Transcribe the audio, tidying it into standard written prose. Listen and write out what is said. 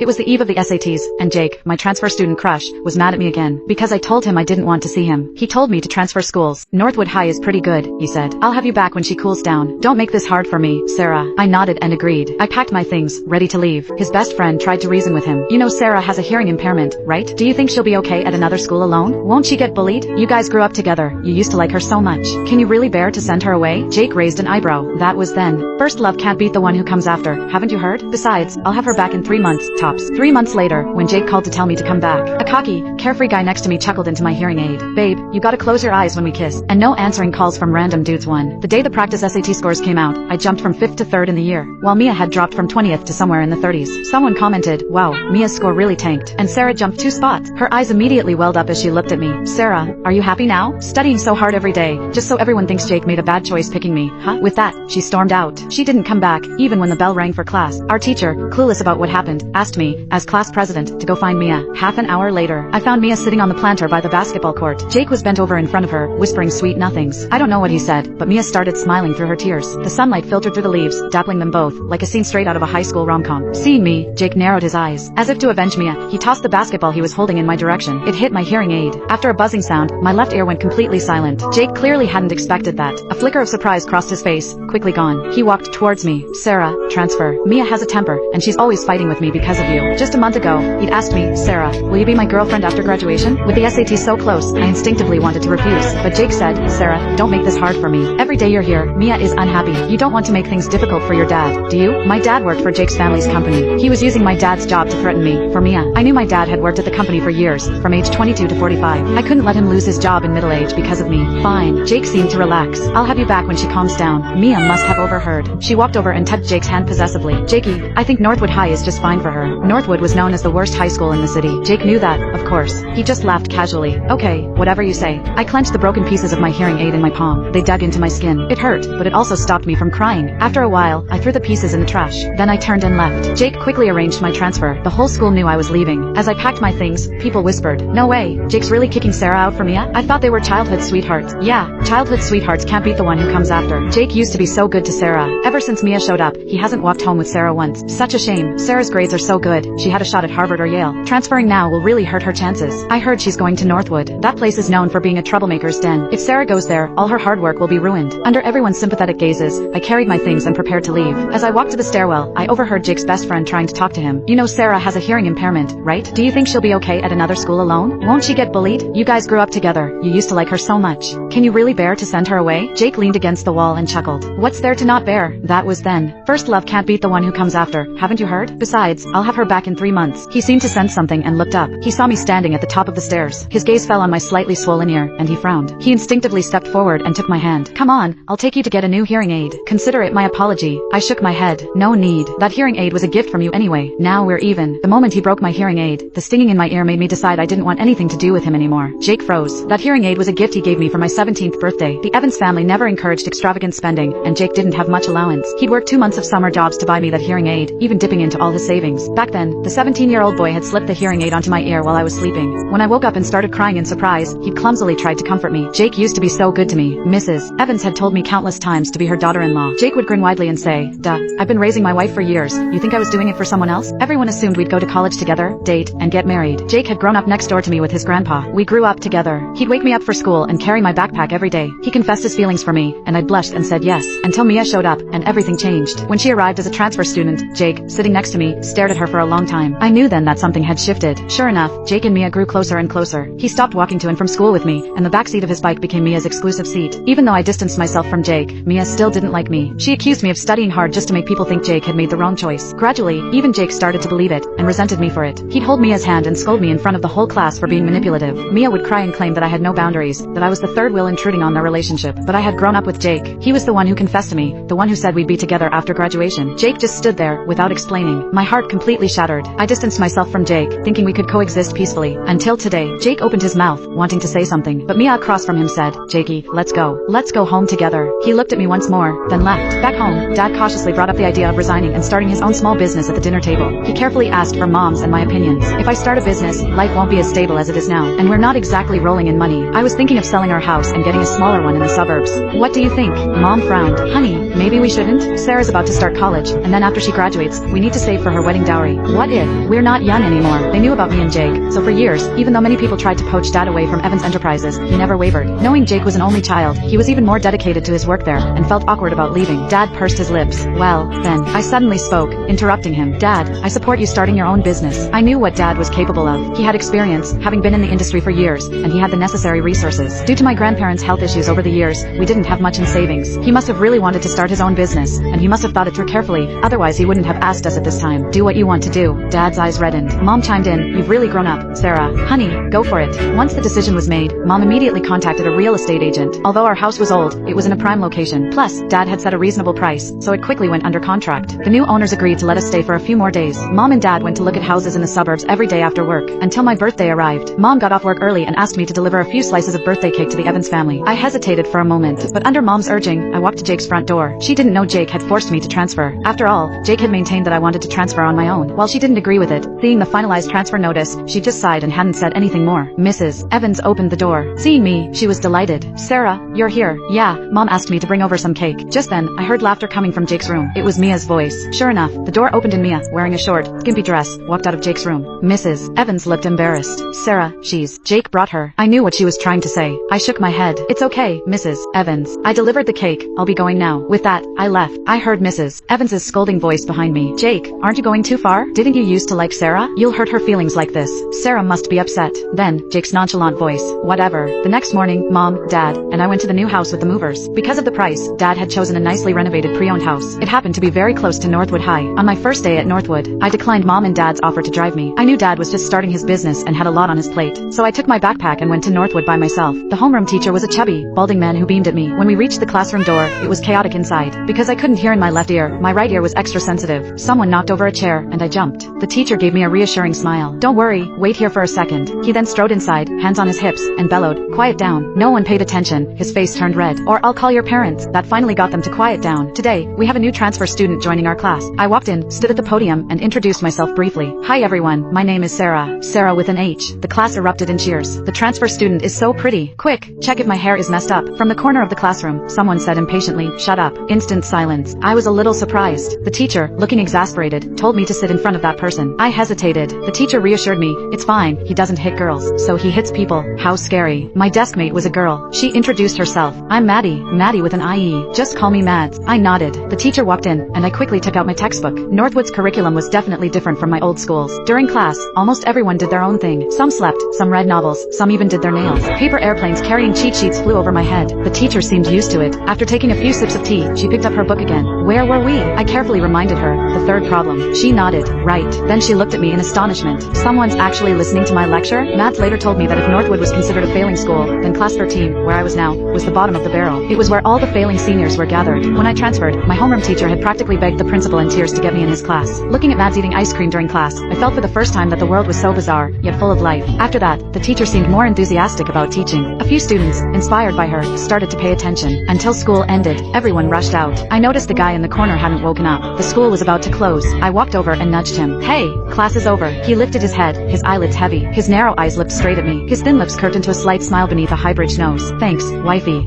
It was the eve of the SATs, and Jake, my transfer student crush, was mad at me again, because I told him I didn't want to see him. He told me to transfer schools. Northwood High is pretty good, he said. I'll have you back when she cools down. Don't make this hard for me, Sarah. I nodded and agreed. I packed my things, ready to leave. His best friend tried to reason with him. You know Sarah has a hearing impairment, right? Do you think she'll be okay at another school alone? Won't she get bullied? You guys grew up together. You used to like her so much. Can you really bear to send her away? Jake raised an eyebrow. That was then. First love can't beat the one who comes after. Haven't you heard? Besides, I'll have her back in 3 months, tops. 3 months later, when Jake called to tell me to come back, a cocky, carefree guy next to me chuckled into my hearing aid. Babe, you gotta close your eyes when we kiss. And no answering calls from random dudes. The day the practice SAT scores came out, I jumped from 5th to 3rd in the year, while Mia had dropped from 20th to somewhere in the 30s. Someone commented, wow, Mia's score really tanked, and Sarah jumped 2 spots. Her eyes immediately welled up as she looked at me. Sarah, are you happy now? Studying so hard every day, just so everyone thinks Jake made a bad choice picking me, huh? With that, she stormed out. She didn't come back, even when the bell rang for class. Our teacher, clueless about what happened, asked me, as class president, to go find Mia. Half an hour later, I found Mia sitting on the planter by the basketball court. Jake was bent over in front of her, whispering sweet nothings. I don't know what he said, but Mia started smiling through her tears. The sunlight filtered through the leaves, dappling them both, like a scene straight out of a high school rom-com. Seeing me, Jake narrowed his eyes. As if to avenge Mia, he tossed the basketball he was holding in my direction. It hit my hearing aid. After a buzzing sound, my left ear went completely silent. Jake clearly hadn't expected that. A flicker of surprise crossed his face, quickly gone. He walked towards me. Sarah, transfer. Mia has a temper, and she's always fighting with me because of you. Just a month ago, he'd asked me, Sarah, will you be my girlfriend after graduation? With the SAT so close, I instinctively wanted to refuse. But Jake said, Sarah, don't make this hard for me. Every day you're here, Mia is unhappy. You don't want to make things difficult for your dad, do you? My dad worked for Jake's family's company. He was using my dad's job to threaten me, for Mia. I knew my dad had worked at the company for years, from age 22 to 45. I couldn't let him lose his job in middle age because of me. Fine. Jake seemed to relax. I'll have you back when she calms down. Mia must have overheard. She walked over and touched Jake's hand possessively. Jakey, I think Northwood High is just fine for her. Northwood was known as the worst high school in the city. Jake knew that, of course. He just laughed casually. Okay, whatever you say. I clenched the broken pieces of my hearing aid in my palm. They dug into my skin. It hurt, but it also stopped me from crying. After a while, I threw the pieces in the trash. Then I turned and left. Jake quickly arranged my transfer. The whole school knew I was leaving. As I packed my things, people whispered, no way, Jake's really kicking Sarah out for Mia? I thought they were childhood sweethearts. Yeah, childhood sweethearts can't beat the one who comes after. Jake used to be so good to Sarah. Ever since Mia showed up, he hasn't walked home with Sarah once. Such a shame. Sarah's grades are so good. She had a shot at Harvard or Yale. Transferring now will really hurt her chances. I heard she's going to Northwood. That place is known for being a troublemaker's den. If Sarah goes there, all her hard work will be ruined. Under everyone's sympathetic gazes, I carried my things and prepared to leave. As I walked to the stairwell, I overheard Jake's best friend trying to talk to him. You know Sarah has a hearing impairment, right? Do you think she'll be okay at another school alone? Won't she get bullied? You guys grew up together. You used to like her so much. Can you really bear to send her away? Jake leaned against the wall and chuckled. What's there to not bear? That was then. First love can't beat the one who comes after. Haven't you heard? Besides, I'll have her back in 3 months. He seemed to sense something and looked up. He saw me standing at the top of the stairs. His gaze fell on my slightly swollen ear, and he frowned. He instinctively stepped forward and took my hand. Come on, I'll take you to get a new hearing aid. Consider it my apology. I shook my head. No need. That hearing aid was a gift from you anyway. Now we're even. The moment he broke my hearing aid, the stinging in my ear made me decide I didn't want anything to do with him anymore. Jake froze. That hearing aid was a gift he gave me for my 17th birthday. The Evans family never encouraged extravagant spending, and Jake didn't have much allowance. He'd worked 2 months of summer jobs to buy me that hearing aid, even dipping into all his savings. Back then, the 17-year-old boy had slipped the hearing aid onto my ear while I was sleeping. When I woke up and started crying in surprise, he'd clumsily tried to comfort me. Jake used to be so good to me. Mrs. Evans had told me countless times to be her daughter-in-law. Jake would grin widely and say, duh, I've been raising my wife for years. You think I was doing it for someone else? Everyone assumed we'd go to college together, date, and get married. Jake had grown up next door to me with his grandpa. We grew up together. He'd wake me up for school and carry my backpack every day. He confessed his feelings for me, and I blushed and said yes, until Mia showed up, and everything changed. When she arrived as a transfer student, Jake, sitting next to me, stared at her for a long time. I knew then that something had shifted. Sure enough, Jake and Mia grew closer and closer. He stopped walking to and from school with me, and the backseat of his bike became Mia's exclusive seat. Even though I distanced myself from Jake, Mia still didn't like me. She accused me of studying hard just to make people think Jake had made the wrong choice. Gradually, even Jake started to believe it, and resented me for it. He'd hold Mia's hand and scold me in front of the whole class for being manipulative. Mia would cry and claim that I had no boundaries, that I was the third wheel intruding on their relationship. But I had grown up with Jake. He was the one who confessed to me, the one who said we'd be together after graduation. Jake just stood there, without explaining. My heart completely shattered. I distanced myself from Jake, thinking we could coexist peacefully. Until today, Jake opened his mouth, wanting to say something, but Mia across from him said, Jakey, let's go. Let's go home together. He looked at me once more, then left. Back home, Dad cautiously brought up the idea of resigning and starting his own small business at the dinner table. He carefully asked for Mom's and my opinions. If I start a business, life won't be as stable as it is now, and we're not exactly rolling in money. I was thinking of selling our house and getting a smaller one in the suburbs. What do you think? Mom frowned. Honey, maybe we shouldn't? Sarah's about to start college, and then after she graduates, we need to save for her wedding dowry. story. What if we're not young anymore? They knew about me and Jake, so for years, even though many people tried to poach Dad away from Evan's enterprises, he never wavered. Knowing Jake was an only child, he was even more dedicated to his work there, and felt awkward about leaving. Dad pursed his lips. Well, then, I suddenly spoke, interrupting him. Dad, I support you starting your own business. I knew what Dad was capable of. He had experience, having been in the industry for years, and he had the necessary resources. Due to my grandparents' health issues over the years, we didn't have much in savings. He must have really wanted to start his own business, and he must have thought it through carefully, otherwise he wouldn't have asked us at this time. Do what you want to do. Dad's eyes reddened. Mom chimed in. You've really grown up, Sarah. Honey, go for it. Once the decision was made, Mom immediately contacted a real estate agent. Although our house was old, it was in a prime location. Plus, Dad had set a reasonable price, so it quickly went under contract. The new owners agreed to let us stay for a few more days. Mom and Dad went to look at houses in the suburbs every day after work, until my birthday arrived. Mom got off work early and asked me to deliver a few slices of birthday cake to the Evans family. I hesitated for a moment, but under Mom's urging, I walked to Jake's front door. She didn't know Jake had forced me to transfer. After all, Jake had maintained that I wanted to transfer on my own. While she didn't agree with it, seeing the finalized transfer notice, she just sighed and hadn't said anything more. Mrs. Evans opened the door. Seeing me, she was delighted. Sarah, you're here. Yeah, Mom asked me to bring over some cake. Just then, I heard laughter coming from Jake's room. It was Mia's voice. Sure enough, the door opened and Mia, wearing a short, skimpy dress, walked out of Jake's room. Mrs. Evans looked embarrassed. Sarah, Jake brought her. I knew what she was trying to say. I shook my head. It's okay, Mrs. Evans. I delivered the cake. I'll be going now. With that, I left. I heard Mrs. Evans's scolding voice behind me. Jake, aren't you going too far? Didn't you used to like Sarah? You'll hurt her feelings like this. Sarah must be upset. Then, Jake's nonchalant voice. Whatever. The next morning, Mom, Dad, and I went to the new house with the movers. Because of the price, Dad had chosen a nicely renovated pre-owned house. It happened to be very close to Northwood High. On my first day at Northwood, I declined Mom and Dad's offer to drive me. I knew Dad was just starting his business and had a lot on his plate, so I took my backpack and went to Northwood by myself. The homeroom teacher was a chubby, balding man who beamed at me. When we reached the classroom door, it was chaotic inside. Because I couldn't hear in my left ear, my right ear was extra sensitive. Someone knocked over a chair, and I jumped. The teacher gave me a reassuring smile. Don't worry, wait here for a second. He then strode inside, hands on his hips, and bellowed, quiet down. No one paid attention. His face turned red. Or I'll call your parents. That finally got them to quiet down. Today, we have a new transfer student joining our class. I walked in, stood at the podium, and introduced myself briefly. Hi everyone, my name is Sarah. Sarah with an H. The class erupted in cheers. The transfer student is so pretty. Quick, check if my hair is messed up. From the corner of the classroom, someone said impatiently, shut up. Instant silence. I was a little surprised. The teacher, looking exasperated, told me to sit in front of that person. I hesitated. The teacher reassured me, it's fine, he doesn't hit girls, so he hits people. How scary. My deskmate was a girl. She introduced herself. I'm Maddie with an IE. Just call me Mads. I nodded. The teacher walked in, and I quickly took out my textbook. Northwood's curriculum was definitely different from my old school's. During class, almost everyone did their own thing. Some slept, some read novels, some even did their nails. Paper airplanes carrying cheat sheets flew over my head. The teacher seemed used to it. After taking a few sips of tea, she picked up her book again. Where were we? I carefully reminded her. The third problem. She nodded. Right. Then she looked at me in astonishment. Someone's actually listening to my lecture? Mads later told me that if Northwood was considered a failing school, then class 13, where I was now, was the bottom of the barrel. It was where all the failing seniors were gathered. When I transferred, my homeroom teacher had practically begged the principal in tears to get me in his class. Looking at Mads eating ice cream during class, I felt for the first time that the world was so bizarre, yet full of life. After that, the teacher seemed more enthusiastic about teaching. A few students, inspired by her, started to pay attention. Until school ended, everyone rushed out. I noticed the guy in the corner hadn't woken up. The school was about to close. I walked over and nudged him. Hey, class is over. He lifted his head, his eyelids heavy. His narrow eyes looked straight at me. His thin lips curved into a slight smile beneath a high-bridged nose. Thanks, wifey.